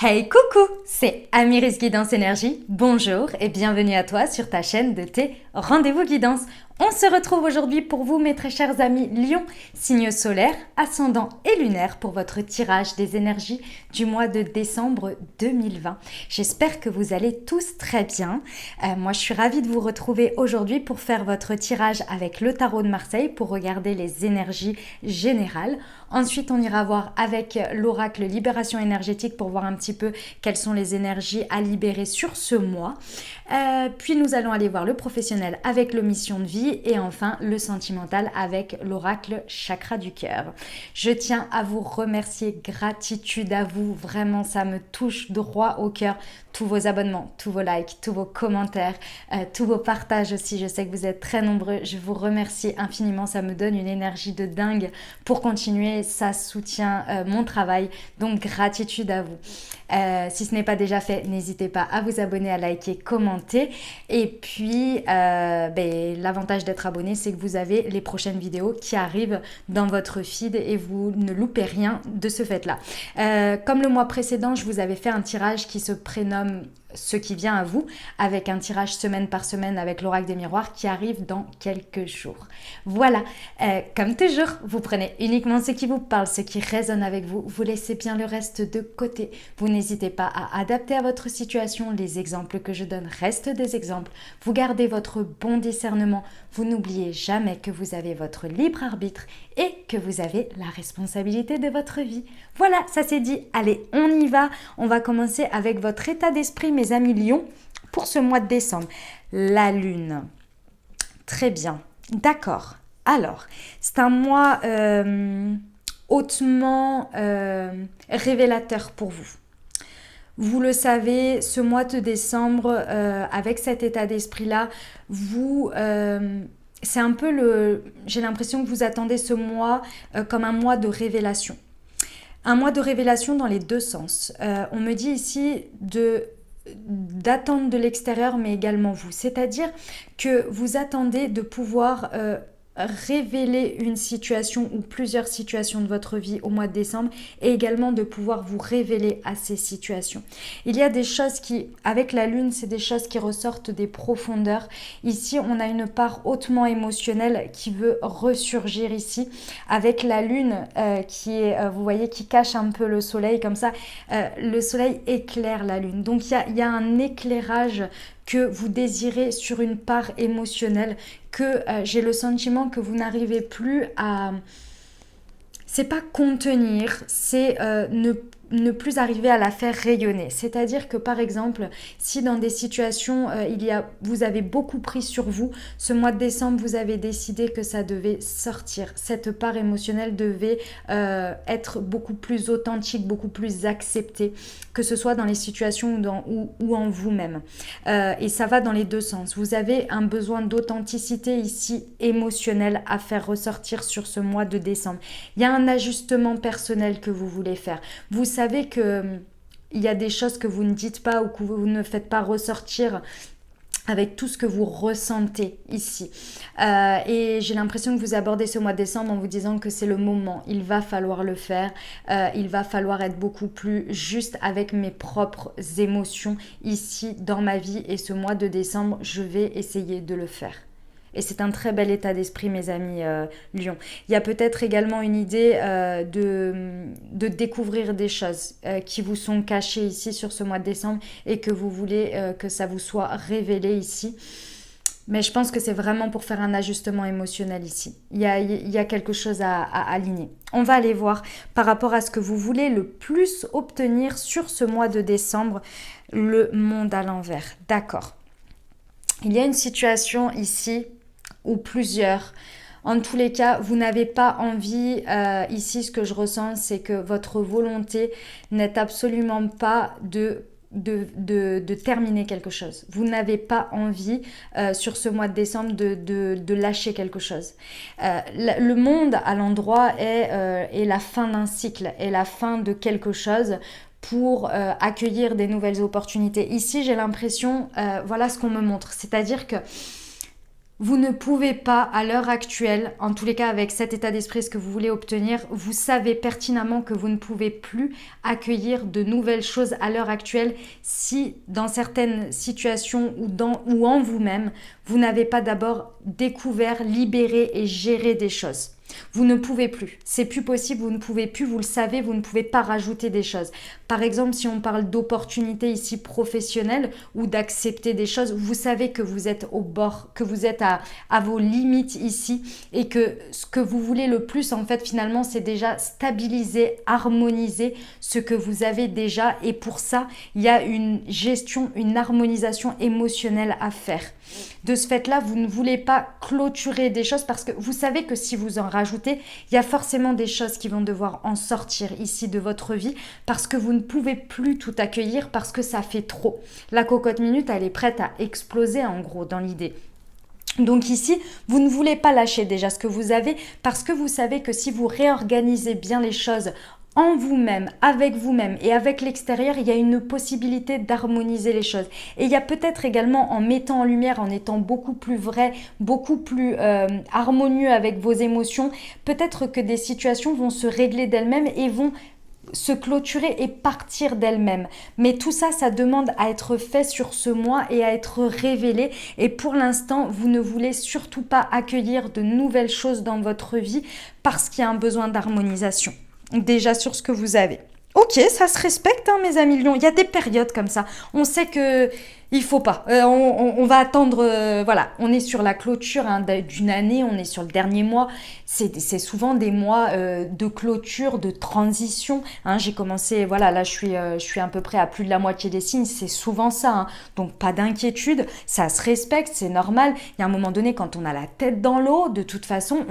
Hey coucou, c'est Amiris Guidance Énergie, bonjour et bienvenue à toi sur ta chaîne de tes rendez-vous guidance. On se retrouve aujourd'hui pour vous mes très chers amis Lion, signe solaire, ascendant et lunaire pour votre tirage des énergies du mois de décembre 2020. J'espère que vous allez tous très bien. Moi je suis ravie de vous retrouver aujourd'hui pour faire votre tirage avec le tarot de Marseille pour regarder les énergies générales. Ensuite on ira voir avec l'oracle Libération énergétique pour voir un petit peu quelles sont les énergies à libérer sur ce mois. Puis nous allons aller voir le professionnel avec l'omission de vie et enfin le sentimental avec l'oracle chakra du cœur. Je tiens à vous remercier, gratitude à vous, vraiment ça me touche droit au cœur. Tous vos abonnements, tous vos likes, tous vos commentaires, tous vos partages aussi, je sais que vous êtes très nombreux, je vous remercie infiniment, ça me donne une énergie de dingue pour continuer, ça soutient mon travail, donc gratitude à vous. Si ce n'est pas déjà fait, n'hésitez pas à vous abonner, à liker, commenter. Et puis, l'avantage d'être abonné, c'est que vous avez les prochaines vidéos qui arrivent dans votre feed et vous ne loupez rien de ce fait-là. Comme le mois précédent, je vous avais fait un tirage qui se prénomme ce qui vient à vous, avec un tirage semaine par semaine avec l'oracle des miroirs qui arrive dans quelques jours. Voilà, comme toujours, vous prenez uniquement ce qui vous parle, ce qui résonne avec vous, vous laissez bien le reste de côté. Vous n'hésitez pas à adapter à votre situation, les exemples que je donne restent des exemples. Vous gardez votre bon discernement, vous n'oubliez jamais que vous avez votre libre arbitre et que vous avez la responsabilité de votre vie. Voilà, ça c'est dit. Allez, on y va. On va commencer avec votre état d'esprit, mes amis Lions, pour ce mois de décembre. La Lune. Très bien. D'accord. Alors, c'est un mois hautement révélateur pour vous. Vous le savez, ce mois de décembre, avec cet état d'esprit-là, c'est un peu j'ai l'impression que vous attendez ce mois comme un mois de révélation. Un mois de révélation dans les deux sens. On me dit ici d'attendre de l'extérieur, mais également vous. C'est-à-dire que vous attendez de pouvoir révéler une situation ou plusieurs situations de votre vie au mois de décembre et également de pouvoir vous révéler à ces situations. Il y a des choses qui, avec la lune, c'est des choses qui ressortent des profondeurs. Ici, on a une part hautement émotionnelle qui veut ressurgir ici avec la lune qui est, vous voyez, qui cache un peu le soleil comme ça. Le soleil éclaire la lune. Donc, il y a un éclairage que vous désirez sur une part émotionnelle, que j'ai le sentiment que vous n'arrivez plus à... C'est pas contenir, c'est ne plus arriver à la faire rayonner. C'est-à-dire que par exemple, si dans des situations, vous avez beaucoup pris sur vous, ce mois de décembre, vous avez décidé que ça devait sortir. Cette part émotionnelle devait être beaucoup plus authentique, beaucoup plus acceptée, que ce soit dans les situations ou en vous-même. Et ça va dans les deux sens. Vous avez un besoin d'authenticité ici, émotionnelle, à faire ressortir sur ce mois de décembre. Il y a un ajustement personnel que vous voulez faire. Vous savez que il y a des choses que vous ne dites pas ou que vous ne faites pas ressortir avec tout ce que vous ressentez ici. Et j'ai l'impression que vous abordez ce mois de décembre en vous disant que c'est le moment. Il va falloir le faire. Il va falloir être beaucoup plus juste avec mes propres émotions ici dans ma vie. Et ce mois de décembre, je vais essayer de le faire. Et c'est un très bel état d'esprit, mes amis Lions. Il y a peut-être également une idée de découvrir des choses qui vous sont cachées ici sur ce mois de décembre et que vous voulez que ça vous soit révélé ici. Mais je pense que c'est vraiment pour faire un ajustement émotionnel ici. Il y a quelque chose à aligner. On va aller voir par rapport à ce que vous voulez le plus obtenir sur ce mois de décembre, le monde à l'envers. D'accord. Il y a une situation ici ou plusieurs. En tous les cas, vous n'avez pas envie, ici ce que je ressens, c'est que votre volonté n'est absolument pas de terminer quelque chose. Vous n'avez pas envie sur ce mois de décembre de lâcher quelque chose. Le monde à l'endroit est la fin d'un cycle, est la fin de quelque chose pour accueillir des nouvelles opportunités. Ici, j'ai l'impression, voilà ce qu'on me montre, c'est-à-dire que Vous ne pouvez pas, à l'heure actuelle, en tous les cas avec cet état d'esprit, ce que vous voulez obtenir, vous savez pertinemment que vous ne pouvez plus accueillir de nouvelles choses à l'heure actuelle si, dans certaines situations ou en vous-même, vous n'avez pas d'abord découvert, libéré et géré des choses. Vous ne pouvez plus, c'est plus possible, vous ne pouvez plus, vous le savez, vous ne pouvez pas rajouter des choses. Par exemple, si on parle d'opportunités ici professionnelles ou d'accepter des choses, vous savez que vous êtes au bord, que vous êtes à vos limites ici et que ce que vous voulez le plus en fait finalement c'est déjà stabiliser, harmoniser ce que vous avez déjà et pour ça il y a une gestion, une harmonisation émotionnelle à faire. De ce fait-là, vous ne voulez pas clôturer des choses parce que vous savez que si vous en rajoutez, il y a forcément des choses qui vont devoir en sortir ici de votre vie parce que vous ne pouvez plus tout accueillir parce que ça fait trop. La cocotte minute, elle est prête à exploser en gros dans l'idée. Donc ici, vous ne voulez pas lâcher déjà ce que vous avez parce que vous savez que si vous réorganisez bien les choses en vous-même, avec vous-même et avec l'extérieur, il y a une possibilité d'harmoniser les choses. Et il y a peut-être également en mettant en lumière, en étant beaucoup plus vrai, beaucoup plus harmonieux avec vos émotions, peut-être que des situations vont se régler d'elles-mêmes et vont se clôturer et partir d'elle-même. Mais tout ça, ça demande à être fait sur ce mois et à être révélé. Et pour l'instant, vous ne voulez surtout pas accueillir de nouvelles choses dans votre vie parce qu'il y a un besoin d'harmonisation. Déjà sur ce que vous avez. Ok, ça se respecte, hein, mes amis lions. Il y a des périodes comme ça. On sait que il faut pas. On va attendre. Voilà, on est sur la clôture d'une année. On est sur le dernier mois. C'est souvent des mois de clôture, de transition. Hein, j'ai commencé. Voilà, là je suis à peu près à plus de la moitié des signes. C'est souvent ça. Hein. Donc pas d'inquiétude. Ça se respecte. C'est normal. Il y a un moment donné quand on a la tête dans l'eau, de toute façon,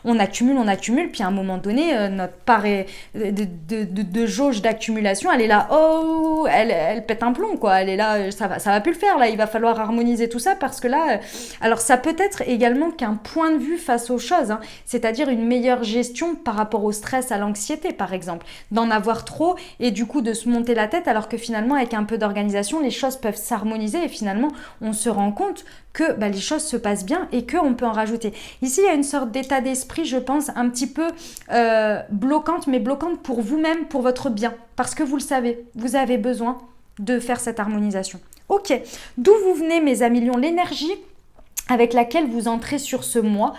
on accumule. Puis à un moment donné, notre part de jauge d'accumulation, elle est là. Oh, elle pète un plomb quoi. Elle est là. Ça va plus le faire là, il va falloir harmoniser tout ça parce que là, alors ça peut être également qu'un point de vue face aux choses, hein, c'est-à-dire une meilleure gestion par rapport au stress, à l'anxiété par exemple, d'en avoir trop et du coup de se monter la tête alors que finalement avec un peu d'organisation, les choses peuvent s'harmoniser et finalement on se rend compte que les choses se passent bien et qu'on peut en rajouter. Ici, il y a une sorte d'état d'esprit, je pense, un petit peu bloquante, mais bloquante pour vous-même, pour votre bien, parce que vous le savez, vous avez besoin de faire cette harmonisation. Ok, d'où vous venez mes amis lions? L'énergie avec laquelle vous entrez sur ce mois,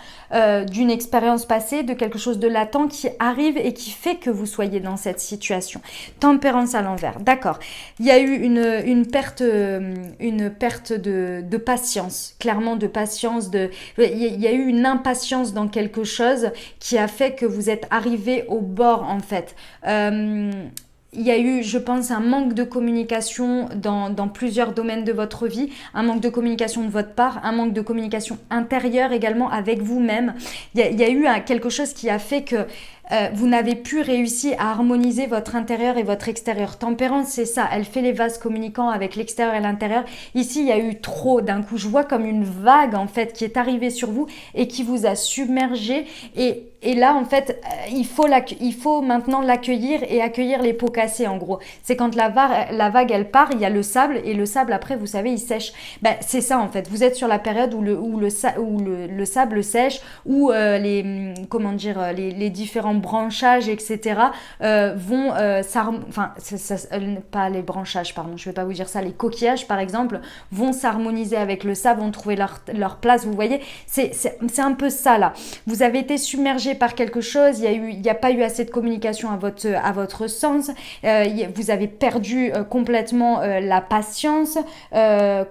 d'une expérience passée, de quelque chose de latent qui arrive et qui fait que vous soyez dans cette situation. Tempérance à l'envers, d'accord. Il y a eu une perte de patience, clairement de patience. Il y a eu une impatience dans quelque chose qui a fait que vous êtes arrivé au bord en fait. Il y a eu, je pense, un manque de communication dans plusieurs domaines de votre vie, un manque de communication de votre part, un manque de communication intérieure également avec vous-même. Il y a eu quelque chose qui a fait que vous n'avez plus réussi à harmoniser votre intérieur et votre extérieur. Tempérance, c'est ça, elle fait les vases communicants avec l'extérieur et l'intérieur. Ici, il y a eu trop d'un coup. Je vois comme une vague en fait qui est arrivée sur vous et qui vous a submergé et là, en fait, il faut maintenant l'accueillir et accueillir les pots cassés, en gros. C'est quand la vague, elle part, il y a le sable, et le sable, après, vous savez, il sèche. C'est ça, en fait. Vous êtes sur la période où le sable sèche, où les différents branchages, etc., vont pas les branchages, pardon, je vais pas vous dire ça, les coquillages, par exemple, vont s'harmoniser avec le sable, vont trouver leur place, vous voyez. C'est un peu ça, là. Vous avez été submergé par quelque chose, il n'y a pas eu assez de communication à votre sens, vous avez perdu complètement la patience,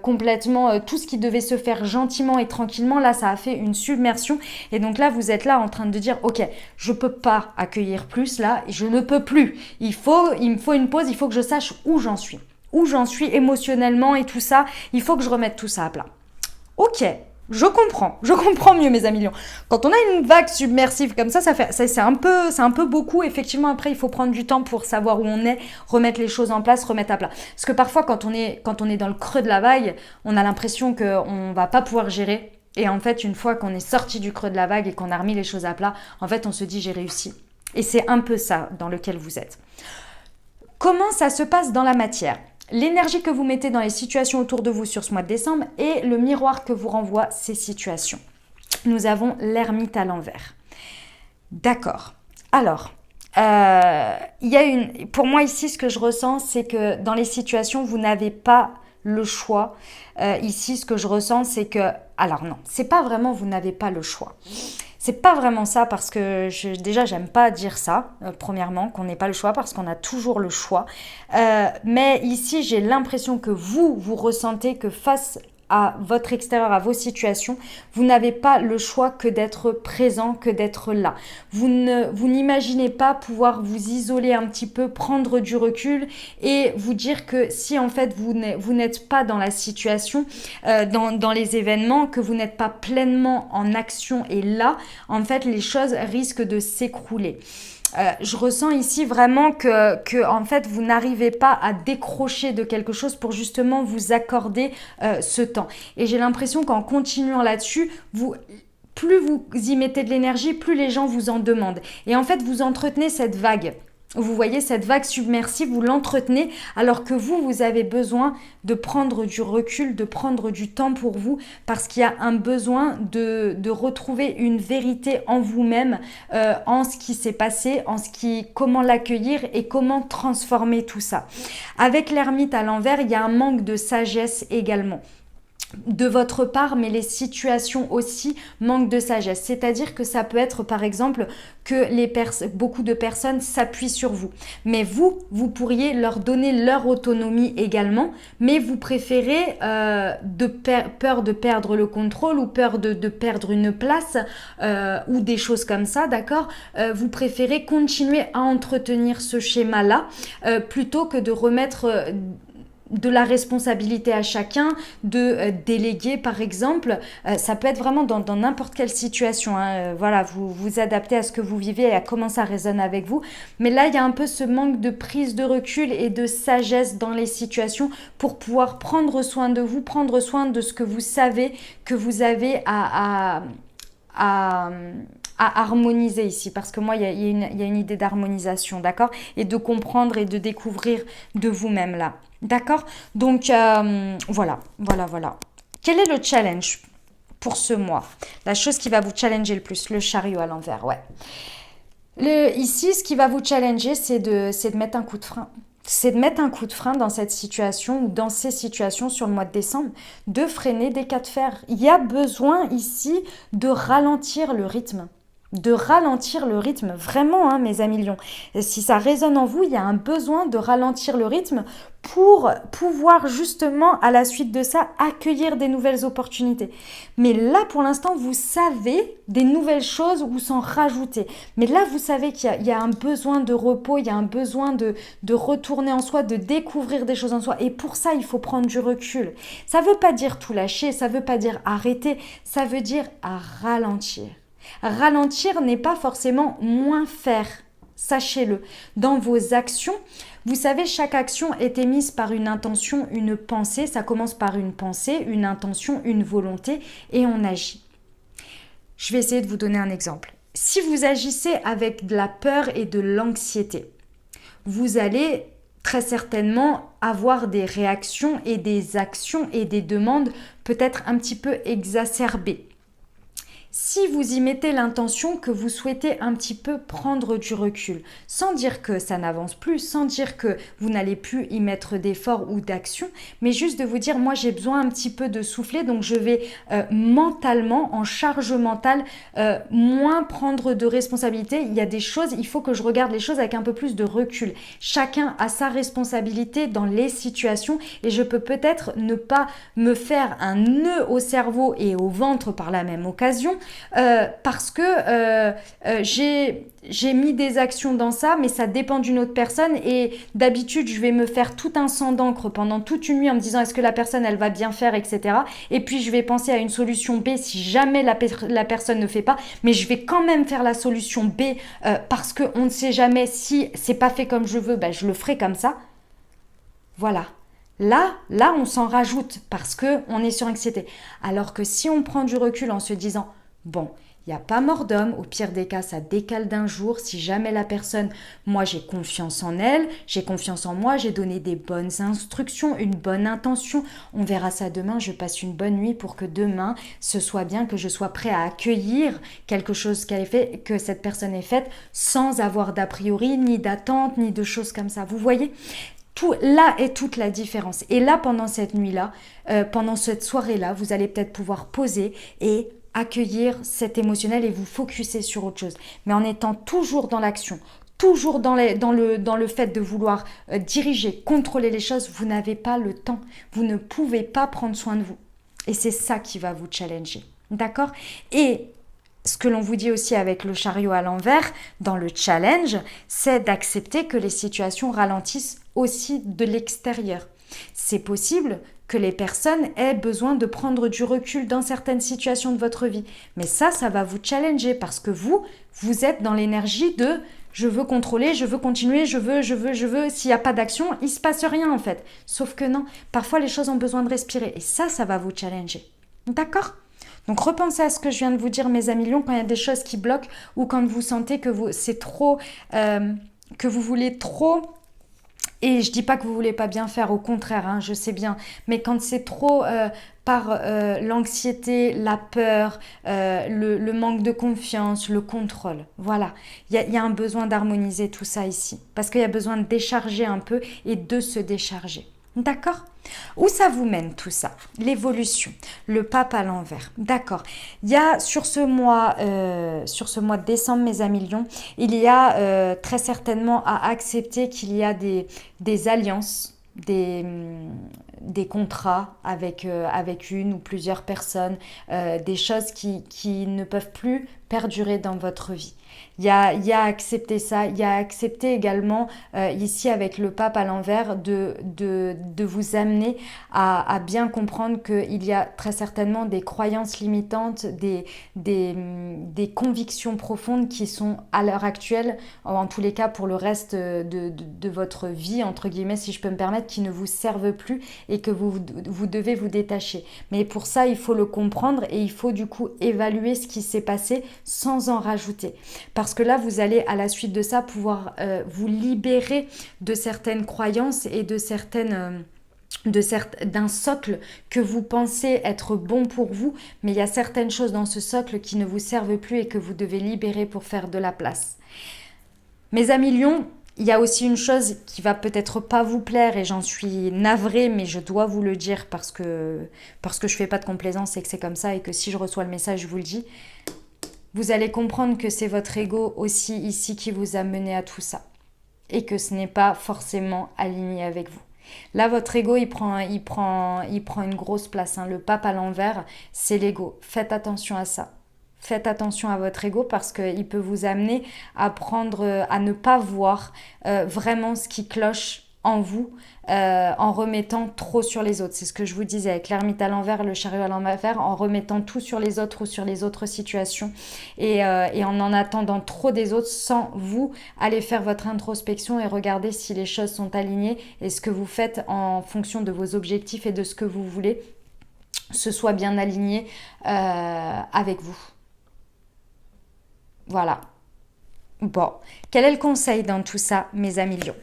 complètement tout ce qui devait se faire gentiment et tranquillement, là ça a fait une submersion et donc là vous êtes là en train de dire ok, je peux pas accueillir plus là, je ne peux plus, il me faut une pause, il faut que je sache où j'en suis émotionnellement et tout ça, il faut que je remette tout ça à plat. Ok. Je comprends mieux mes amis lions. Quand on a une vague submersive comme ça c'est un peu beaucoup. Effectivement, après, il faut prendre du temps pour savoir où on est, remettre les choses en place, remettre à plat. Parce que parfois, quand on est dans le creux de la vague, on a l'impression qu'on va pas pouvoir gérer. Et en fait, une fois qu'on est sorti du creux de la vague et qu'on a remis les choses à plat, en fait, on se dit j'ai réussi. Et c'est un peu ça dans lequel vous êtes. Comment ça se passe dans la matière ? l'énergie que vous mettez dans les situations autour de vous sur ce mois de décembre et le miroir que vous renvoient ces situations. Nous avons l'ermite à l'envers. D'accord. Alors, pour moi ici, ce que je ressens, c'est que dans les situations, vous n'avez pas le choix. Ici, ce que je ressens, c'est que... Alors non, c'est pas vraiment vous n'avez pas le choix. C'est pas vraiment ça parce que déjà j'aime pas dire ça, premièrement, qu'on n'ait pas le choix parce qu'on a toujours le choix. Mais ici j'ai l'impression que vous ressentez que face à votre extérieur, à vos situations, vous n'avez pas le choix que d'être présent, que d'être là. Vous n'imaginez pas pouvoir vous isoler un petit peu, prendre du recul et vous dire que si en fait vous n'êtes pas dans la situation, dans les événements, que vous n'êtes pas pleinement en action et là, en fait, les choses risquent de s'écrouler. Je ressens ici vraiment que en fait, vous n'arrivez pas à décrocher de quelque chose pour justement vous accorder ce temps. Et j'ai l'impression qu'en continuant là-dessus, plus vous y mettez de l'énergie, plus les gens vous en demandent. Et en fait, vous entretenez cette vague. Vous voyez cette vague submersive, vous l'entretenez alors que vous avez besoin de prendre du recul, de prendre du temps pour vous parce qu'il y a un besoin de retrouver une vérité en vous-même, en ce qui s'est passé, comment l'accueillir et comment transformer tout ça. Avec l'ermite à l'envers, il y a un manque de sagesse également de votre part, mais les situations aussi manquent de sagesse. C'est-à-dire que ça peut être par exemple que beaucoup de personnes s'appuient sur vous. Mais vous pourriez leur donner leur autonomie également, mais vous préférez peur de perdre le contrôle ou peur de perdre une place ou des choses comme ça, d'accord, vous préférez continuer à entretenir ce schéma-là plutôt que de remettre... de la responsabilité à chacun, de déléguer par exemple, ça peut être vraiment dans n'importe quelle situation, hein. Voilà, vous vous adaptez à ce que vous vivez et à comment ça résonne avec vous, mais là il y a un peu ce manque de prise de recul et de sagesse dans les situations pour pouvoir prendre soin de vous, prendre soin de ce que vous savez que vous avez à harmoniser ici, parce que moi il y a une idée d'harmonisation, d'accord, et de comprendre et de découvrir de vous-même là, d'accord. Donc voilà. Quel est le challenge pour ce mois? La chose qui va vous challenger le plus, le chariot à l'envers, ouais. Ici, ce qui va vous challenger, c'est de mettre un coup de frein. C'est de mettre un coup de frein dans cette situation ou dans ces situations sur le mois de décembre, de freiner des cas de fer. Il y a besoin ici de ralentir le rythme. Vraiment, hein, mes amis lions. Et si ça résonne en vous, il y a un besoin de ralentir le rythme pour pouvoir justement, à la suite de ça, accueillir des nouvelles opportunités. Mais là, pour l'instant, vous savez des nouvelles choses ou s'en rajouter. Mais là, vous savez qu'il y a un besoin de repos, il y a un besoin de retourner en soi, de découvrir des choses en soi. Et pour ça, il faut prendre du recul. Ça ne veut pas dire tout lâcher, ça ne veut pas dire arrêter, ça veut dire à ralentir. Ralentir n'est pas forcément moins faire, sachez-le. Dans vos actions, vous savez, chaque action est émise par une intention, une pensée. Ça commence par une pensée, une intention, une volonté et on agit. Je vais essayer de vous donner un exemple. Si vous agissez avec de la peur et de l'anxiété, vous allez très certainement avoir des réactions et des actions et des demandes peut-être un petit peu exacerbées. Si vous y mettez l'intention que vous souhaitez un petit peu prendre du recul, sans dire que ça n'avance plus, sans dire que vous n'allez plus y mettre d'efforts ou d'action, mais juste de vous dire, moi j'ai besoin un petit peu de souffler, donc je vais mentalement, en charge mentale, moins prendre de responsabilité. Il y a des choses, il faut que je regarde les choses avec un peu plus de recul. Chacun a sa responsabilité dans les situations et je peux peut-être ne pas me faire un nœud au cerveau et au ventre par la même occasion, parce que j'ai mis des actions dans ça, mais ça dépend d'une autre personne et d'habitude je vais me faire tout un sang d'encre pendant toute une nuit en me disant est-ce que la personne elle va bien faire, etc. Et puis je vais penser à une solution B si jamais la personne ne fait pas, mais je vais quand même faire la solution B parce qu'on ne sait jamais, si c'est pas fait comme je veux, je le ferai comme ça. Voilà. Là, on s'en rajoute parce qu'on est sur anxiété. Alors que si on prend du recul en se disant bon, Il n'y a pas mort d'homme. Au pire des cas, ça décale d'un jour. Si jamais la personne, moi j'ai confiance en elle, j'ai confiance en moi, j'ai donné des bonnes instructions, une bonne intention. On verra ça demain. Je passe une bonne nuit pour que demain, ce soit bien, que je sois prêt à accueillir quelque chose qu'elle ait fait, que cette personne ait faite, sans avoir d'a priori, ni d'attente, ni de choses comme ça. Vous voyez ? Tout, là est toute la différence. Et là, pendant cette nuit-là, pendant cette soirée-là, vous allez peut-être pouvoir poser et accueillir cet émotionnel et vous focuser sur autre chose. Mais en étant toujours dans l'action, toujours dans le fait de vouloir diriger, contrôler les choses, vous n'avez pas le temps. Vous ne pouvez pas prendre soin de vous. Et c'est ça qui va vous challenger. D'accord ? Et ce que l'on vous dit aussi avec le chariot à l'envers, dans le challenge, c'est d'accepter que les situations ralentissent aussi de l'extérieur. C'est possible que les personnes aient besoin de prendre du recul dans certaines situations de votre vie. Mais ça va vous challenger parce que vous êtes dans l'énergie de je veux contrôler, je veux continuer, je veux. S'il n'y a pas d'action, il ne se passe rien en fait. Sauf que non, parfois les choses ont besoin de respirer. Et ça va vous challenger. D'accord ? Donc repensez à ce que je viens de vous dire, mes amis lions, quand il y a des choses qui bloquent ou quand vous sentez que c'est trop, que vous voulez trop. Et je dis pas que vous voulez pas bien faire, au contraire, hein, je sais bien. Mais quand c'est trop par l'anxiété, la peur, le manque de confiance, le contrôle, voilà. Il y a un besoin d'harmoniser tout ça ici. Parce qu'il y a besoin de décharger un peu et de se décharger. D'accord ? Où ça vous mène tout ça ? L'évolution, le pape à l'envers. D'accord. Il y a sur ce mois de décembre, mes amis lions, il y a très certainement à accepter qu'il y a des alliances, des contrats avec une ou plusieurs personnes, des choses qui ne peuvent plus perdurer dans votre vie. Il y a à accepter ça, il y a à accepter également ici avec le pape à l'envers de vous amener à bien comprendre qu'il y a très certainement des croyances limitantes, des convictions profondes qui sont à l'heure actuelle, en tous les cas pour le reste de votre vie, entre guillemets si je peux me permettre, qui ne vous servent plus et que vous devez vous détacher. Mais pour ça, il faut le comprendre et il faut du coup évaluer ce qui s'est passé sans en rajouter. Parce que là, vous allez à la suite de ça pouvoir vous libérer de certaines croyances et d'un socle que vous pensez être bon pour vous, mais il y a certaines choses dans ce socle qui ne vous servent plus et que vous devez libérer pour faire de la place. Mes amis lions, il y a aussi une chose qui va peut-être pas vous plaire et j'en suis navrée, mais je dois vous le dire parce que je fais pas de complaisance et que c'est comme ça et que si je reçois le message, je vous le dis. Vous allez comprendre que c'est votre ego aussi ici qui vous a mené à tout ça et que ce n'est pas forcément aligné avec vous. Là, votre ego, il prend une grosse place. Hein. Le pape à l'envers, c'est l'ego. Faites attention à ça. Faites attention à votre ego parce qu'il peut vous amener à ne pas voir vraiment ce qui cloche en vous en remettant trop sur les autres. C'est ce que je vous disais avec l'ermite à l'envers, le chariot à l'envers, en remettant tout sur les autres ou sur les autres situations et en attendant trop des autres sans vous aller faire votre introspection et regarder si les choses sont alignées et ce que vous faites en fonction de vos objectifs et de ce que vous voulez se soit bien aligné avec vous. Voilà. Bon, quel est le conseil dans tout ça, mes amis lions ?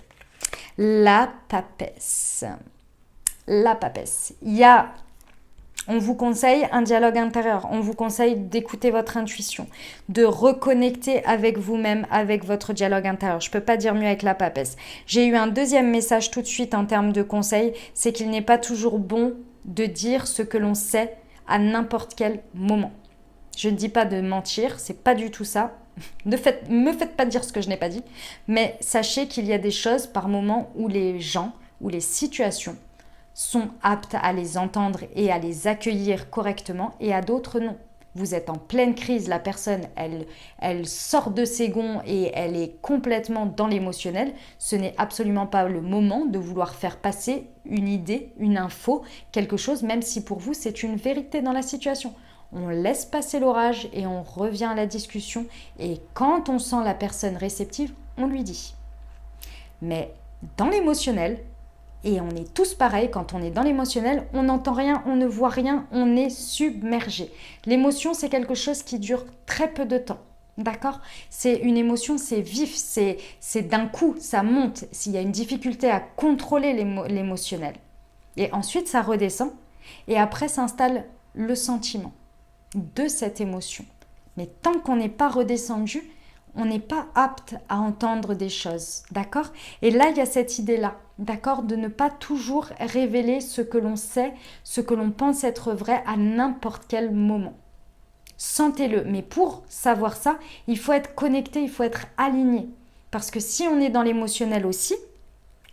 La papesse. La papesse. On vous conseille un dialogue intérieur. On vous conseille d'écouter votre intuition, de reconnecter avec vous-même, avec votre dialogue intérieur. Je ne peux pas dire mieux avec la papesse. J'ai eu un deuxième message tout de suite en termes de conseils, c'est qu'il n'est pas toujours bon de dire ce que l'on sait à n'importe quel moment. Je ne dis pas de mentir, c'est pas du tout ça. Me faites pas dire ce que je n'ai pas dit, mais sachez qu'il y a des choses par moment où les gens, ou les situations sont aptes à les entendre et à les accueillir correctement et à d'autres non. Vous êtes en pleine crise, la personne, elle sort de ses gonds et elle est complètement dans l'émotionnel. Ce n'est absolument pas le moment de vouloir faire passer une idée, une info, quelque chose, même si pour vous c'est une vérité dans la situation. On laisse passer l'orage et on revient à la discussion. Et quand on sent la personne réceptive, on lui dit. Mais dans l'émotionnel, Et on est tous pareils, quand on est dans l'émotionnel, on n'entend rien, on ne voit rien, on est submergé. L'émotion, c'est quelque chose qui dure très peu de temps. D'accord? C'est une émotion, c'est vif, c'est d'un coup, ça monte. S'il y a une difficulté à contrôler l'émotionnel. Et ensuite, ça redescend. Et après, s'installe le sentiment de cette émotion. Mais tant qu'on n'est pas redescendu, on n'est pas apte à entendre des choses, d'accord? Et là, il y a cette idée-là, d'accord? De ne pas toujours révéler ce que l'on sait, ce que l'on pense être vrai à n'importe quel moment. Sentez-le, mais pour savoir ça, il faut être connecté, il faut être aligné. Parce que si on est dans l'émotionnel aussi,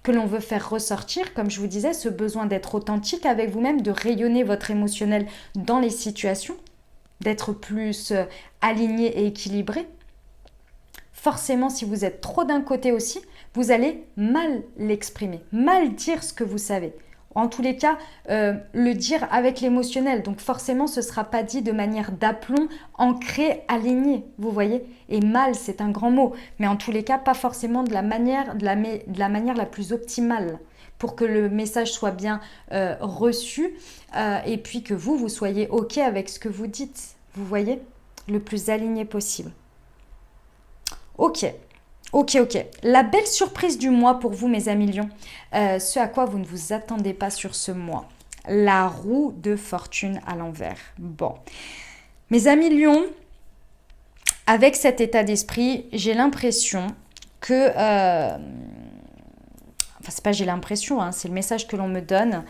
que l'on veut faire ressortir, comme je vous disais, ce besoin d'être authentique avec vous-même, de rayonner votre émotionnel dans les situations, d'être plus aligné et équilibré. Forcément, si vous êtes trop d'un côté aussi, vous allez mal l'exprimer, mal dire ce que vous savez. En tous les cas, le dire avec l'émotionnel. Donc forcément, ce ne sera pas dit de manière d'aplomb, ancré, aligné, vous voyez. Et mal, c'est un grand mot. Mais en tous les cas, pas forcément de la manière la plus optimale pour que le message soit bien reçu et puis que vous soyez OK avec ce que vous dites. Vous voyez, le plus aligné possible. Ok. La belle surprise du mois pour vous, mes amis lions, ce à quoi vous ne vous attendez pas sur ce mois. La roue de fortune à l'envers. Bon. Mes amis lions, avec cet état d'esprit, j'ai l'impression que... enfin, c'est pas j'ai l'impression, hein, c'est le message que l'on me donne.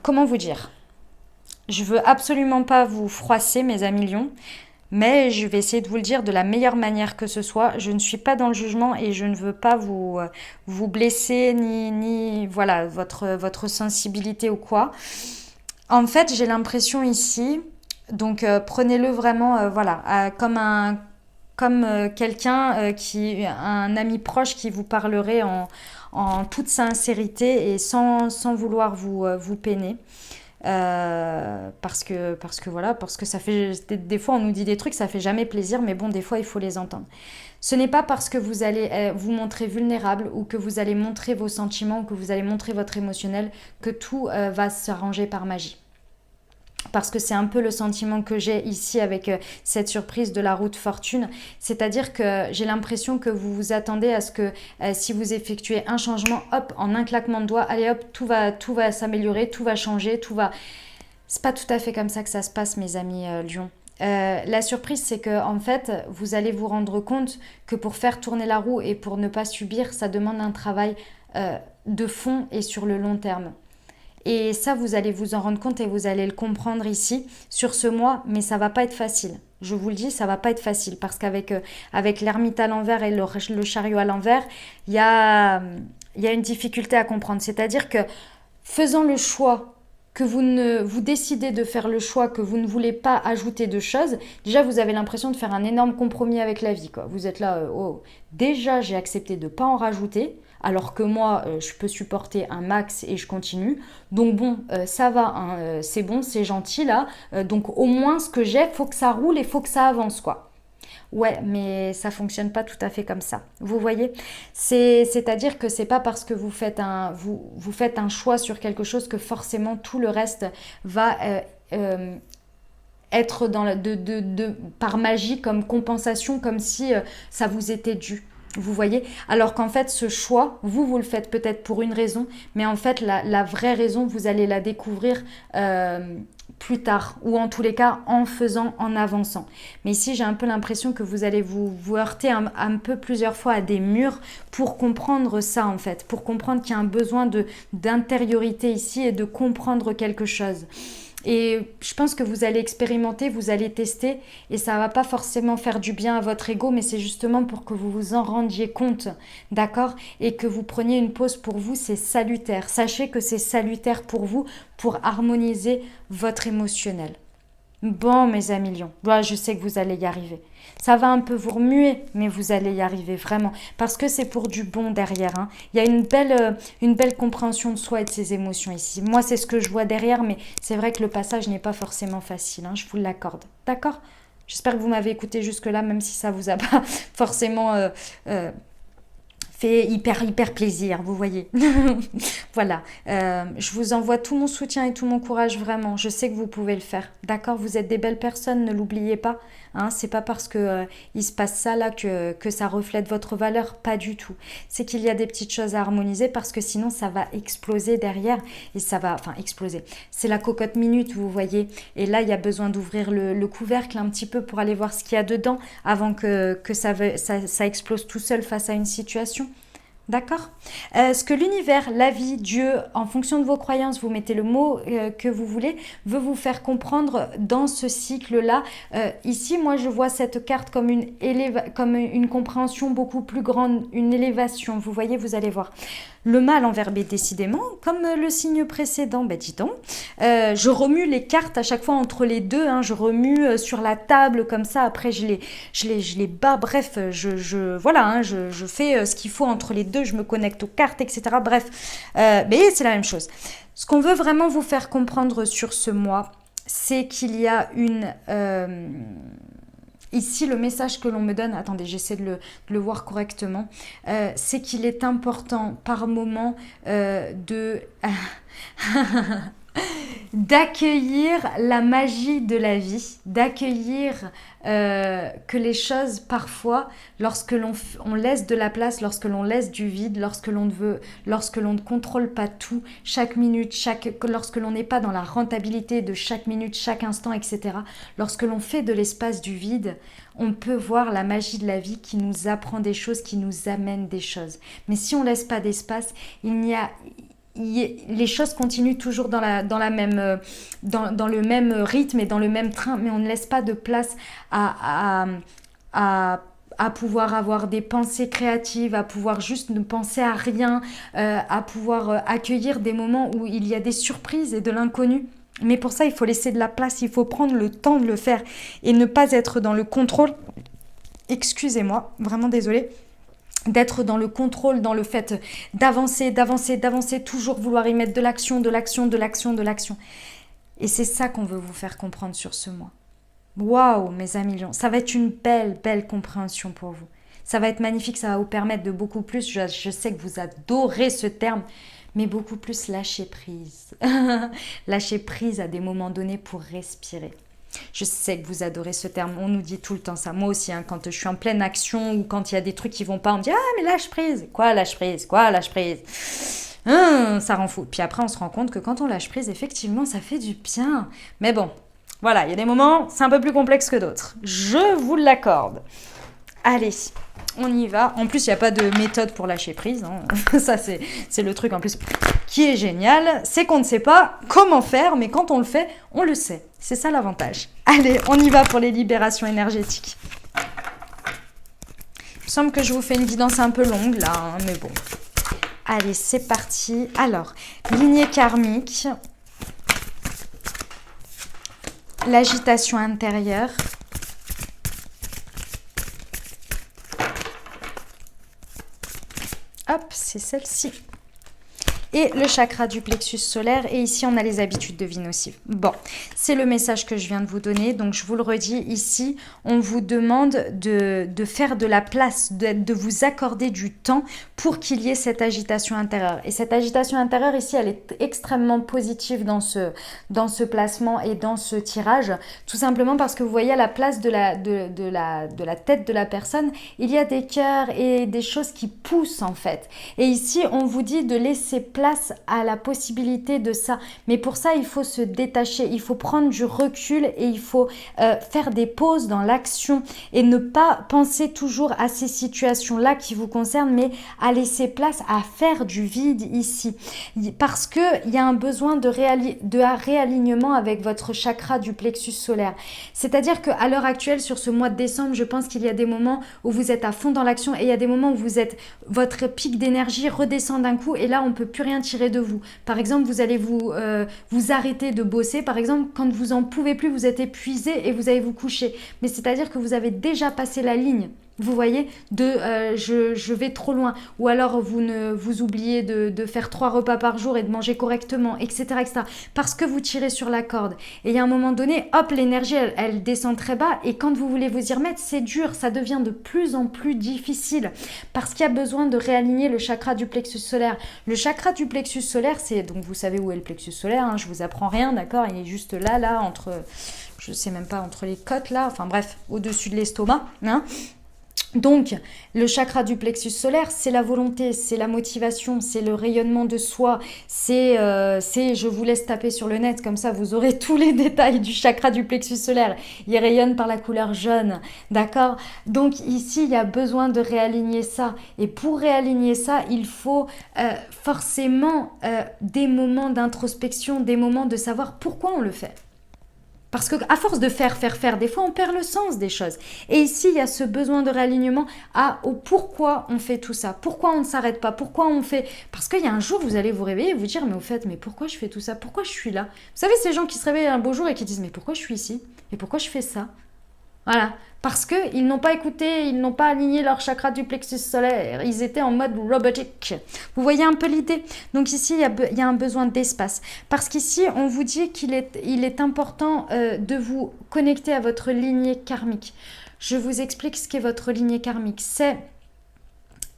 Comment vous dire ? Je veux absolument pas vous froisser, mes amis lions, mais je vais essayer de vous le dire de la meilleure manière que ce soit. Je ne suis pas dans le jugement et je ne veux pas vous blesser ni voilà, votre sensibilité ou quoi. En fait, j'ai l'impression ici, donc prenez-le vraiment comme quelqu'un un ami proche qui vous parlerait en toute sincérité et sans vouloir vous peiner. Parce que ça fait des fois on nous dit des trucs, ça fait jamais plaisir, mais bon, des fois il faut les entendre. Ce n'est pas parce que vous allez vous montrer vulnérable ou que vous allez montrer vos sentiments ou que vous allez montrer votre émotionnel que tout va s'arranger par magie. Parce que c'est un peu le sentiment que j'ai ici avec cette surprise de la roue de fortune. C'est-à-dire que j'ai l'impression que vous vous attendez à ce que si vous effectuez un changement, hop, en un claquement de doigts, allez hop, tout va s'améliorer, tout va changer, tout va... C'est pas tout à fait comme ça que ça se passe, mes amis lions. La surprise, c'est que en fait, vous allez vous rendre compte que pour faire tourner la roue et pour ne pas subir, ça demande un travail de fond et sur le long terme. Et ça, vous allez vous en rendre compte et vous allez le comprendre ici, sur ce mois, mais ça va pas être facile. Je vous le dis, ça va pas être facile parce qu'avec l'ermite à l'envers et le chariot à l'envers, il y a une difficulté à comprendre. C'est-à-dire que faisant le choix, que vous décidez de faire le choix, que vous ne voulez pas ajouter de choses, déjà vous avez l'impression de faire un énorme compromis avec la vie, quoi. Vous êtes là, déjà j'ai accepté de ne pas en rajouter, alors que moi, je peux supporter un max et je continue. Donc bon, ça va, hein, c'est bon, c'est gentil là. Donc au moins, ce que j'ai, faut que ça roule et faut que ça avance, quoi. Ouais, mais ça fonctionne pas tout à fait comme ça. Vous voyez, c'est-à-dire que c'est pas parce que vous faites un choix sur quelque chose que forcément tout le reste va être par magie comme compensation, comme si ça vous était dû. Vous voyez, alors qu'en fait ce choix, vous le faites peut-être pour une raison, mais en fait la vraie raison, vous allez la découvrir plus tard, ou en tous les cas en avançant. Mais ici j'ai un peu l'impression que vous allez vous heurter un peu plusieurs fois à des murs pour comprendre ça en fait, pour comprendre qu'il y a un besoin d'intériorité ici et de comprendre quelque chose. Et je pense que vous allez expérimenter, vous allez tester et ça ne va pas forcément faire du bien à votre ego, mais c'est justement pour que vous vous en rendiez compte, d'accord? Et que vous preniez une pause pour vous, c'est salutaire. Sachez que c'est salutaire pour vous, pour harmoniser votre émotionnel. Bon, mes amis lions, je sais que vous allez y arriver. Ça va un peu vous remuer, mais vous allez y arriver vraiment. Parce que c'est pour du bon derrière. Hein. Il y a une belle compréhension de soi et de ses émotions ici. Moi, c'est ce que je vois derrière, mais c'est vrai que le passage n'est pas forcément facile. Hein, je vous l'accorde. D'accord ? J'espère que vous m'avez écouté jusque-là, même si ça vous a pas forcément fait hyper plaisir, vous voyez. Voilà, je vous envoie tout mon soutien et tout mon courage, vraiment. Je sais que vous pouvez le faire, d'accord? Vous êtes des belles personnes, ne l'oubliez pas. Hein, c'est pas parce que il se passe ça là que ça reflète votre valeur, pas du tout. C'est qu'il y a des petites choses à harmoniser parce que sinon ça va exploser derrière et ça va, enfin exploser. C'est la cocotte minute, vous voyez. Et là, il y a besoin d'ouvrir le couvercle un petit peu pour aller voir ce qu'il y a dedans avant que ça explose tout seul face à une situation. D'accord. Ce que l'univers, la vie, Dieu, en fonction de vos croyances, vous mettez le mot que vous voulez, veut vous faire comprendre dans ce cycle-là. Ici, moi, je vois cette carte comme comme une compréhension beaucoup plus grande, une élévation. Vous voyez, vous allez voir. Le mal enverbé, décidément, comme le signe précédent, ben dis donc. Je remue les cartes à chaque fois entre les deux, hein, je remue sur la table comme ça, après je les bats, bref, voilà, hein, je fais ce qu'il faut entre les deux, je me connecte aux cartes, etc. Bref, mais c'est la même chose. Ce qu'on veut vraiment vous faire comprendre sur ce mois, c'est qu'il y a une... Ici, le message que l'on me donne, attendez, j'essaie de le voir correctement, c'est qu'il est important par moment de... d'accueillir la magie de la vie, d'accueillir que les choses parfois, lorsque on laisse de la place, lorsque l'on laisse du vide, lorsque l'on ne contrôle pas tout, chaque minute, lorsque l'on n'est pas dans la rentabilité de chaque minute, chaque instant, etc. Lorsque l'on fait de l'espace du vide, on peut voir la magie de la vie qui nous apprend des choses, qui nous amène des choses. Mais si on laisse pas d'espace, les choses continuent toujours dans le même rythme et dans le même train, mais on ne laisse pas de place à pouvoir avoir des pensées créatives, à pouvoir juste ne penser à rien, à pouvoir accueillir des moments où il y a des surprises et de l'inconnu. Mais pour ça, il faut laisser de la place, il faut prendre le temps de le faire et ne pas être dans le contrôle. Excusez-moi, vraiment désolée. D'être dans le contrôle, dans le fait d'avancer, toujours vouloir y mettre de l'action. Et c'est ça qu'on veut vous faire comprendre sur ce mois. Waouh, mes amis lions, ça va être une belle compréhension pour vous. Ça va être magnifique, ça va vous permettre de beaucoup plus, je sais que vous adorez ce terme, mais beaucoup plus lâcher prise. Lâcher prise à des moments donnés pour respirer. Je sais que vous adorez ce terme, on nous dit tout le temps ça, moi aussi, hein, quand je suis en pleine action ou quand il y a des trucs qui vont pas, on me dit « Ah, mais lâche prise !» Quoi lâche prise? Ça rend fou. Puis après, on se rend compte que quand on lâche prise, effectivement, ça fait du bien. Mais bon, voilà, il y a des moments, c'est un peu plus complexe que d'autres. Je vous l'accorde. Allez, on y va. En plus, il n'y a pas de méthode pour lâcher prise. Hein. Ça, c'est le truc en plus qui est génial. C'est qu'on ne sait pas comment faire, mais quand on le fait, on le sait. C'est ça l'avantage. Allez, on y va pour les libérations énergétiques. Il me semble que je vous fais une guidance un peu longue là, hein, mais bon. Allez, c'est parti. Alors, lignée karmique, l'agitation intérieure, hop, c'est celle-ci. Et le chakra du plexus solaire. Et ici, on a les habitudes de vie nocives. Bon, c'est le message que je viens de vous donner. Donc, je vous le redis, ici, on vous demande de faire de la place, de vous accorder du temps pour qu'il y ait cette agitation intérieure. Et cette agitation intérieure, ici, elle est extrêmement positive dans ce placement et dans ce tirage. Tout simplement parce que vous voyez, à la place de la tête de la personne, il y a des cœurs et des choses qui poussent, en fait. Et ici, on vous dit de laisser place à la possibilité de ça. Mais pour ça, il faut se détacher, il faut prendre du recul et il faut faire des pauses dans l'action et ne pas penser toujours à ces situations-là qui vous concernent, mais à laisser place à faire du vide ici. Parce qu'il y a un besoin de réalignement avec votre chakra du plexus solaire. C'est-à-dire qu'à l'heure actuelle, sur ce mois de décembre, je pense qu'il y a des moments où vous êtes à fond dans l'action et il y a des moments où votre pic d'énergie redescend d'un coup et là, on ne peut plus rien tirer de vous. Par exemple, vous allez vous arrêter de bosser. Par exemple, quand vous en pouvez plus, vous êtes épuisé et vous allez vous coucher. Mais c'est-à-dire que vous avez déjà passé la ligne. Vous voyez, je vais trop loin. Ou alors vous oubliez de faire 3 repas par jour et de manger correctement, etc., etc. Parce que vous tirez sur la corde. Et il y a un moment donné, hop, l'énergie, elle descend très bas. Et quand vous voulez vous y remettre, c'est dur. Ça devient de plus en plus difficile. Parce qu'il y a besoin de réaligner le chakra du plexus solaire. Le chakra du plexus solaire, c'est... Donc vous savez où est le plexus solaire, hein, je vous apprends rien, d'accord? Il est juste là, entre... Je sais même pas, entre les côtes, là. Enfin bref, au-dessus de l'estomac, hein. Donc, le chakra du plexus solaire, c'est la volonté, c'est la motivation, c'est le rayonnement de soi, je vous laisse taper sur le net, comme ça vous aurez tous les détails du chakra du plexus solaire. Il rayonne par la couleur jaune, d'accord? Donc ici, il y a besoin de réaligner ça. Et pour réaligner ça, il faut forcément des moments d'introspection, des moments de savoir pourquoi on le fait. Parce qu'à force de faire, des fois on perd le sens des choses. Et ici, il y a ce besoin de réalignement au pourquoi on fait tout ça, pourquoi on ne s'arrête pas, pourquoi on fait... Parce qu'il y a un jour, vous allez vous réveiller et vous dire, mais au fait, mais pourquoi je fais tout ça, pourquoi je suis là? Vous savez, ces gens qui se réveillent un beau jour et qui disent, mais pourquoi je suis ici? Et pourquoi je fais ça? Voilà, parce qu'ils n'ont pas écouté, ils n'ont pas aligné leur chakra du plexus solaire, ils étaient en mode robotique. Vous voyez un peu l'idée? Donc ici, il y a un besoin d'espace. Parce qu'ici, on vous dit qu'il est important de vous connecter à votre lignée karmique. Je vous explique ce qu'est votre lignée karmique. C'est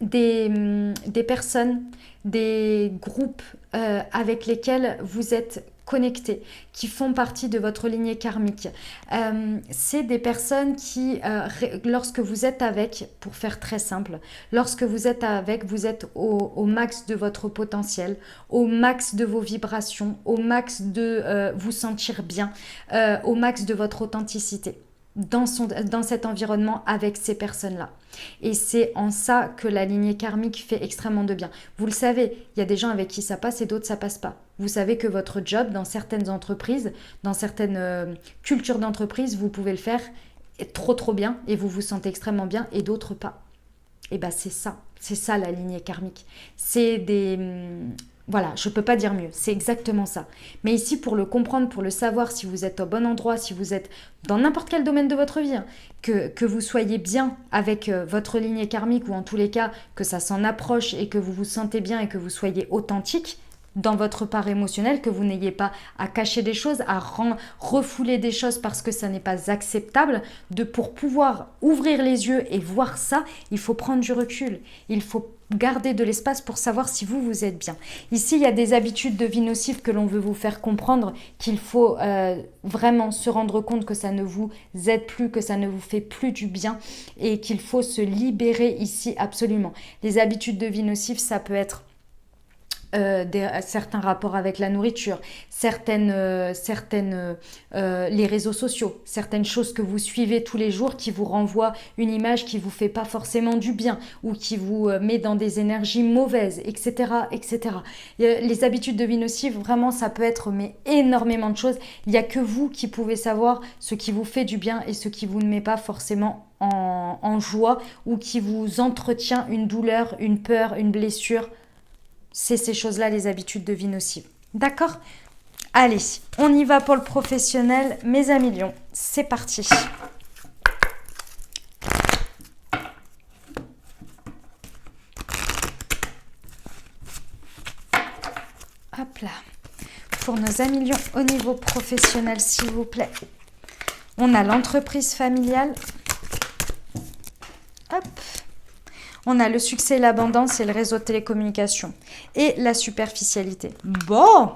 des personnes, des groupes avec lesquels vous êtes connectés, qui font partie de votre lignée karmique. C'est des personnes qui, lorsque vous êtes avec, pour faire très simple, lorsque vous êtes avec, vous êtes au max de votre potentiel, au max de vos vibrations, au max de vous sentir bien, au max de votre authenticité. Dans cet environnement avec ces personnes-là. Et c'est en ça que la lignée karmique fait extrêmement de bien. Vous le savez, il y a des gens avec qui ça passe et d'autres ça passe pas. Vous savez que votre job dans certaines entreprises, dans certaines cultures d'entreprise, vous pouvez le faire trop bien et vous vous sentez extrêmement bien et d'autres pas. Et bien c'est ça la lignée karmique. C'est des... Voilà, je ne peux pas dire mieux, c'est exactement ça. Mais ici, pour le comprendre, pour le savoir, si vous êtes au bon endroit, si vous êtes dans n'importe quel domaine de votre vie, hein, que vous soyez bien avec votre lignée karmique, ou en tous les cas, que ça s'en approche et que vous vous sentez bien et que vous soyez authentique dans votre part émotionnelle, que vous n'ayez pas à cacher des choses, à refouler des choses parce que ça n'est pas acceptable, pour pouvoir ouvrir les yeux et voir ça, il faut prendre du recul, il faut garder de l'espace pour savoir si vous êtes bien. Ici, il y a des habitudes de vie nocives que l'on veut vous faire comprendre, qu'il faut vraiment se rendre compte que ça ne vous aide plus, que ça ne vous fait plus du bien et qu'il faut se libérer ici absolument. Les habitudes de vie nocives, ça peut être certains rapports avec la nourriture, les réseaux sociaux, certaines choses que vous suivez tous les jours qui vous renvoient une image qui vous fait pas forcément du bien ou qui vous met dans des énergies mauvaises, etc., etc. Les habitudes de vie nocives, vraiment, ça peut être énormément de choses. Il n'y a que vous qui pouvez savoir ce qui vous fait du bien et ce qui vous ne met pas forcément en joie ou qui vous entretient une douleur, une peur, une blessure. C'est ces choses-là, les habitudes de vie nocives. D'accord? Allez, on y va pour le professionnel. Mes amis lions, c'est parti. Hop là. Pour nos amis lions au niveau professionnel, s'il vous plaît. On a l'entreprise familiale. Hop. On a le succès, l'abondance et le réseau de télécommunications. Et la superficialité. Bon,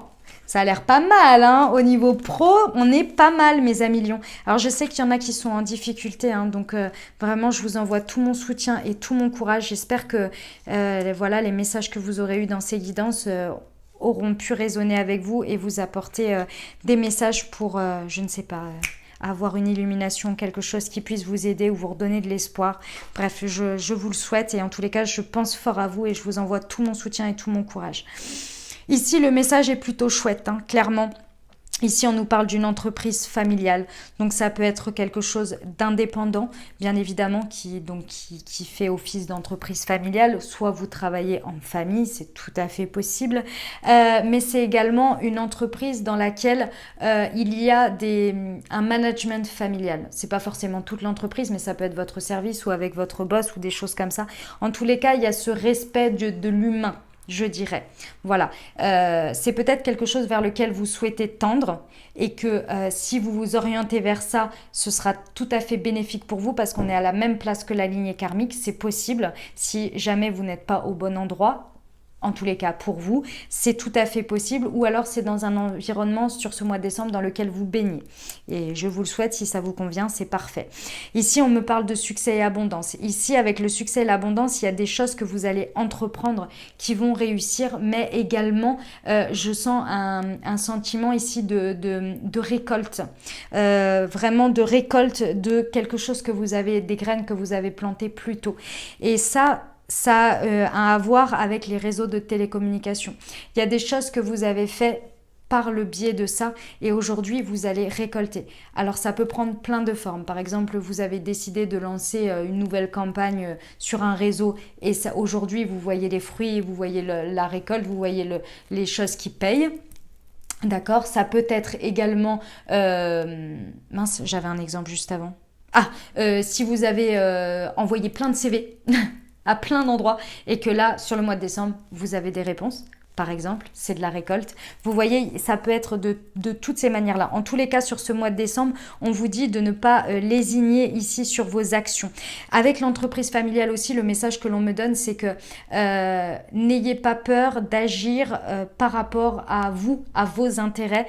ça a l'air pas mal, hein. Au niveau pro, on est pas mal, mes amis lions. Alors, je sais qu'il y en a qui sont en difficulté, hein, donc vraiment, je vous envoie tout mon soutien et tout mon courage. J'espère que voilà, les messages que vous aurez eus dans ces guidances auront pu résonner avec vous et vous apporter des messages pour, je ne sais pas... avoir une illumination, quelque chose qui puisse vous aider ou vous redonner de l'espoir. Bref, je vous le souhaite et en tous les cas, je pense fort à vous et je vous envoie tout mon soutien et tout mon courage. Ici, le message est plutôt chouette, hein, clairement. Ici, on nous parle d'une entreprise familiale, donc ça peut être quelque chose d'indépendant, bien évidemment, qui fait office d'entreprise familiale. Soit vous travaillez en famille, c'est tout à fait possible, mais c'est également une entreprise dans laquelle il y a un management familial. C'est pas forcément toute l'entreprise, mais ça peut être votre service ou avec votre boss ou des choses comme ça. En tous les cas, il y a ce respect de l'humain, je dirais. Voilà, c'est peut-être quelque chose vers lequel vous souhaitez tendre et que si vous vous orientez vers ça, ce sera tout à fait bénéfique pour vous parce qu'on est à la même place que la lignée karmique. C'est possible si jamais vous n'êtes pas au bon endroit. En tous les cas, pour vous, c'est tout à fait possible. Ou alors, c'est dans un environnement sur ce mois de décembre dans lequel vous baignez. Et je vous le souhaite, si ça vous convient, c'est parfait. Ici, on me parle de succès et abondance. Ici, avec le succès et l'abondance, il y a des choses que vous allez entreprendre qui vont réussir. Mais également, je sens un sentiment ici de récolte. Vraiment de récolte de quelque chose que vous avez, des graines que vous avez plantées plus tôt. Et ça a à voir avec les réseaux de télécommunication. Il y a des choses que vous avez fait par le biais de ça et aujourd'hui vous allez récolter. Alors ça peut prendre plein de formes. Par exemple, vous avez décidé de lancer une nouvelle campagne sur un réseau et aujourd'hui vous voyez les fruits, vous voyez la récolte, vous voyez les choses qui payent. D'accord, ça peut être également... mince, j'avais un exemple juste avant. Si vous avez envoyé plein de CV à plein d'endroits et que là, sur le mois de décembre, vous avez des réponses. Par exemple, c'est de la récolte. Vous voyez, ça peut être de toutes ces manières-là. En tous les cas, sur ce mois de décembre, on vous dit de ne pas lésigner ici sur vos actions. Avec l'entreprise familiale aussi, le message que l'on me donne, c'est que n'ayez pas peur d'agir par rapport à vous, à vos intérêts,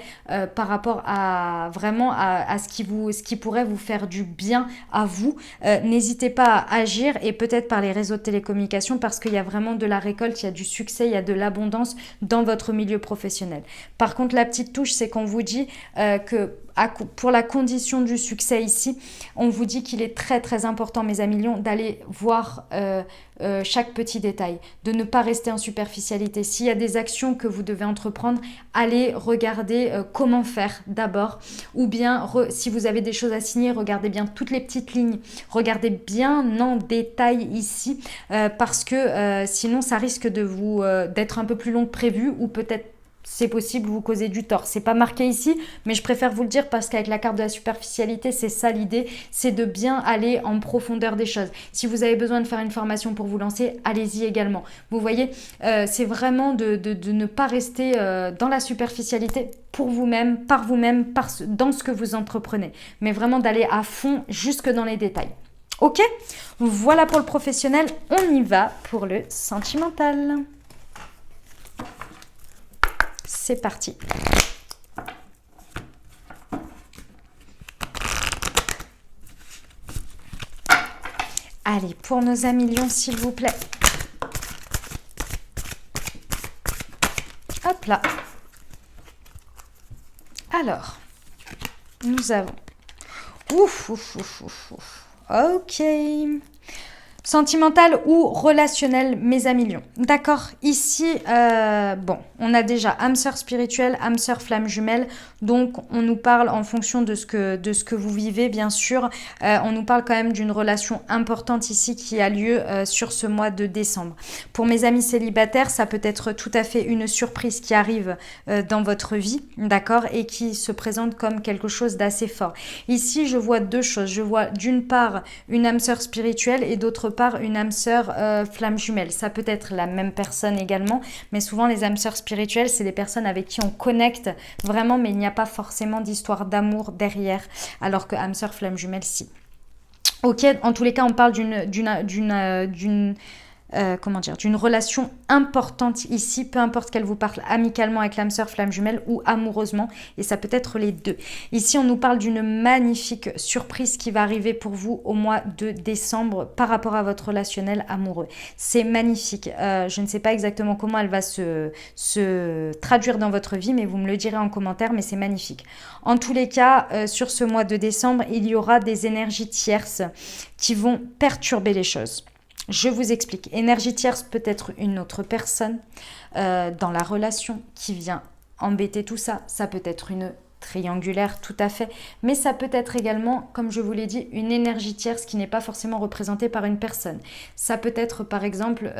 par rapport à vraiment à ce qui pourrait vous faire du bien à vous. N'hésitez pas à agir et peut-être par les réseaux de télécommunications parce qu'il y a vraiment de la récolte, il y a du succès, il y a de l'abondance dans votre milieu professionnel. Par contre, la petite touche, c'est qu'on vous dit que pour la condition du succès ici, on vous dit qu'il est très très important, mes amis lions, d'aller voir chaque petit détail, de ne pas rester en superficialité. S'il y a des actions que vous devez entreprendre, allez regarder comment faire d'abord, ou bien si vous avez des choses à signer, regardez bien toutes les petites lignes, regardez bien en détail ici, parce que sinon ça risque d'être un peu plus long que prévu, ou peut-être c'est possible vous causer du tort. C'est pas marqué ici, mais je préfère vous le dire parce qu'avec la carte de la superficialité, c'est ça l'idée, c'est de bien aller en profondeur des choses. Si vous avez besoin de faire une formation pour vous lancer, allez-y également. Vous voyez, c'est vraiment de ne pas rester dans la superficialité pour vous-même, par vous-même, dans ce que vous entreprenez, mais vraiment d'aller à fond jusque dans les détails. Ok, voilà pour le professionnel, on y va pour le sentimental. C'est parti. Allez, pour nos amis lions, s'il vous plaît. Hop là. Alors, nous avons... Ouf. Ok. Sentimental ou relationnel, mes amis lions. D'accord, ici, on a déjà âme sœur spirituelle, âme sœur flamme jumelle. Donc, on nous parle en fonction de ce que vous vivez, bien sûr. On nous parle quand même d'une relation importante ici qui a lieu sur ce mois de décembre. Pour mes amis célibataires, ça peut être tout à fait une surprise qui arrive dans votre vie, d'accord, et qui se présente comme quelque chose d'assez fort. Ici, je vois deux choses. Je vois d'une part une âme sœur spirituelle et d'autre part une âme sœur flamme jumelle. Ça peut être la même personne également, mais souvent les âmes sœurs spirituelles, c'est des personnes avec qui on connecte vraiment, mais il n'y a pas forcément d'histoire d'amour derrière, alors que âme sœur flamme jumelle, si. Ok, en tous les cas, on parle d'une relation importante ici, peu importe qu'elle vous parle amicalement avec l'âme sœur flamme jumelle ou amoureusement, et ça peut être les deux. Ici, on nous parle d'une magnifique surprise qui va arriver pour vous au mois de décembre par rapport à votre relationnel amoureux. C'est magnifique. Je ne sais pas exactement comment elle va se traduire dans votre vie, mais vous me le direz en commentaire, mais c'est magnifique. En tous les cas, sur ce mois de décembre, il y aura des énergies tierces qui vont perturber les choses. Je vous explique. Énergie tierce peut être une autre personne dans la relation qui vient embêter tout ça. Ça peut être une triangulaire, tout à fait. Mais ça peut être également, comme je vous l'ai dit, une énergie tierce qui n'est pas forcément représentée par une personne. Ça peut être, par exemple,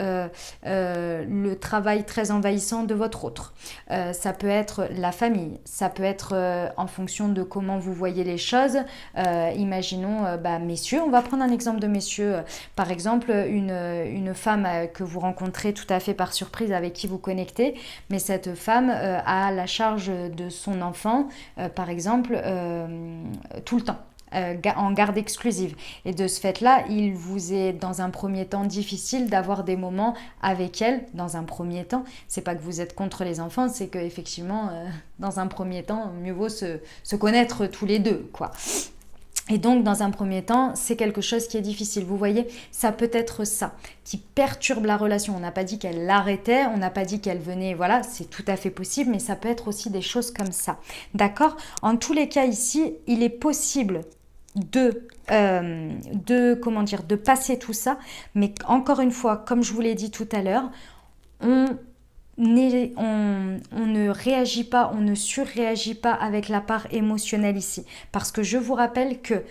le travail très envahissant de votre autre. Ça peut être la famille. Ça peut être en fonction de comment vous voyez les choses. Imaginons, messieurs, on va prendre un exemple de messieurs. Par exemple, une femme que vous rencontrez tout à fait par surprise, avec qui vous connectez, mais cette femme a la charge de son enfant, par exemple, tout le temps. En garde exclusive. Et de ce fait-là, il vous est dans un premier temps difficile d'avoir des moments avec elle. Dans un premier temps, c'est pas que vous êtes contre les enfants, c'est que effectivement, dans un premier temps, mieux vaut se connaître tous les deux, quoi. Et donc, dans un premier temps, c'est quelque chose qui est difficile. Vous voyez, ça peut être ça, qui perturbe la relation. On n'a pas dit qu'elle l'arrêtait, on n'a pas dit qu'elle venait, voilà, c'est tout à fait possible, mais ça peut être aussi des choses comme ça. D'accord? En tous les cas, ici, il est possible de passer tout ça, mais encore une fois, comme je vous l'ai dit tout à l'heure, on ne réagit pas, on ne surréagit pas avec la part émotionnelle ici. Parce que je vous rappelle que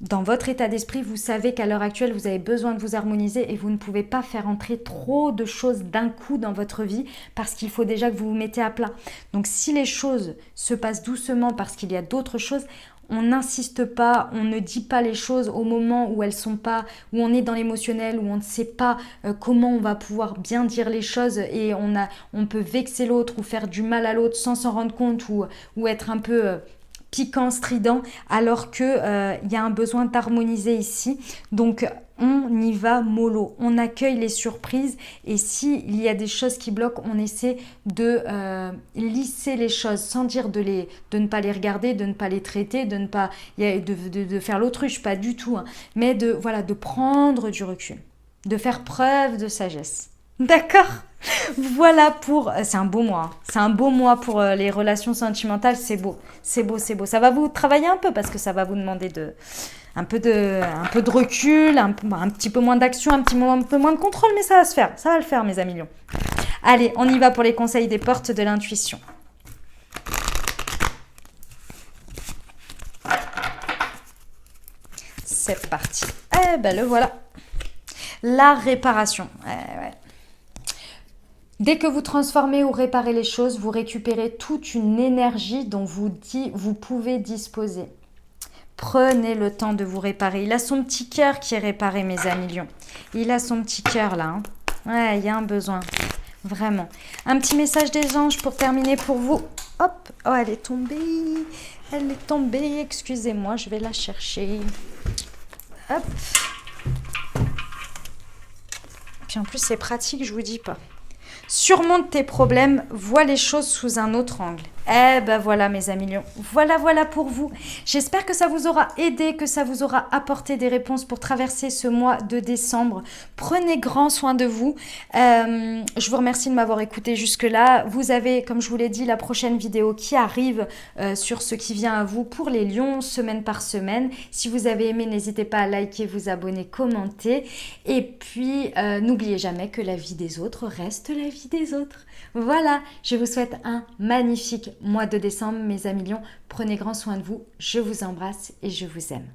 dans votre état d'esprit, vous savez qu'à l'heure actuelle, vous avez besoin de vous harmoniser et vous ne pouvez pas faire entrer trop de choses d'un coup dans votre vie parce qu'il faut déjà que vous vous mettez à plat. Donc si les choses se passent doucement parce qu'il y a d'autres choses, on n'insiste pas, on ne dit pas les choses au moment où elles sont pas, où on est dans l'émotionnel, où on ne sait pas comment on va pouvoir bien dire les choses et on peut vexer l'autre ou faire du mal à l'autre sans s'en rendre compte ou être un peu piquant, strident, alors que y a un besoin d'harmoniser ici. Donc on y va mollo, on accueille les surprises et s'il y a des choses qui bloquent, on essaie de lisser les choses sans dire de ne pas les regarder, de ne pas les traiter, de faire l'autruche, pas du tout, hein, mais de prendre du recul, de faire preuve de sagesse. D'accord? Voilà pour... C'est un beau mois. C'est un beau mois pour les relations sentimentales. C'est beau. C'est beau, c'est beau. Ça va vous travailler un peu parce que ça va vous demander un peu de recul, un petit peu moins d'action, un peu moins de contrôle, mais ça va se faire. Ça va le faire, mes amis lions. Allez, on y va pour les conseils des portes de l'intuition. C'est parti. Eh ben le voilà. La réparation. Ouais. Dès que vous transformez ou réparez les choses, vous récupérez toute une énergie dont vous pouvez disposer. Prenez le temps de vous réparer. Il a son petit cœur qui est réparé, mes amis lions. Il a son petit cœur là. Hein. Ouais, il y a un besoin. Vraiment. Un petit message des anges pour terminer pour vous. Hop. Oh, elle est tombée. Elle est tombée. Excusez-moi, je vais la chercher. Hop. Puis en plus, c'est pratique, je vous dis pas. Surmonte tes problèmes, vois les choses sous un autre angle. Eh ben voilà mes amis lions, voilà pour vous. J'espère que ça vous aura aidé, que ça vous aura apporté des réponses pour traverser ce mois de décembre. Prenez grand soin de vous. Je vous remercie de m'avoir écouté jusque-là. Vous avez, comme je vous l'ai dit, la prochaine vidéo qui arrive sur ce qui vient à vous pour les lions, semaine par semaine. Si vous avez aimé, n'hésitez pas à liker, vous abonner, commenter. Et puis, n'oubliez jamais que la vie des autres reste la vie des autres. Voilà, je vous souhaite un magnifique mois de décembre, mes amis lions. Prenez grand soin de vous, je vous embrasse et je vous aime.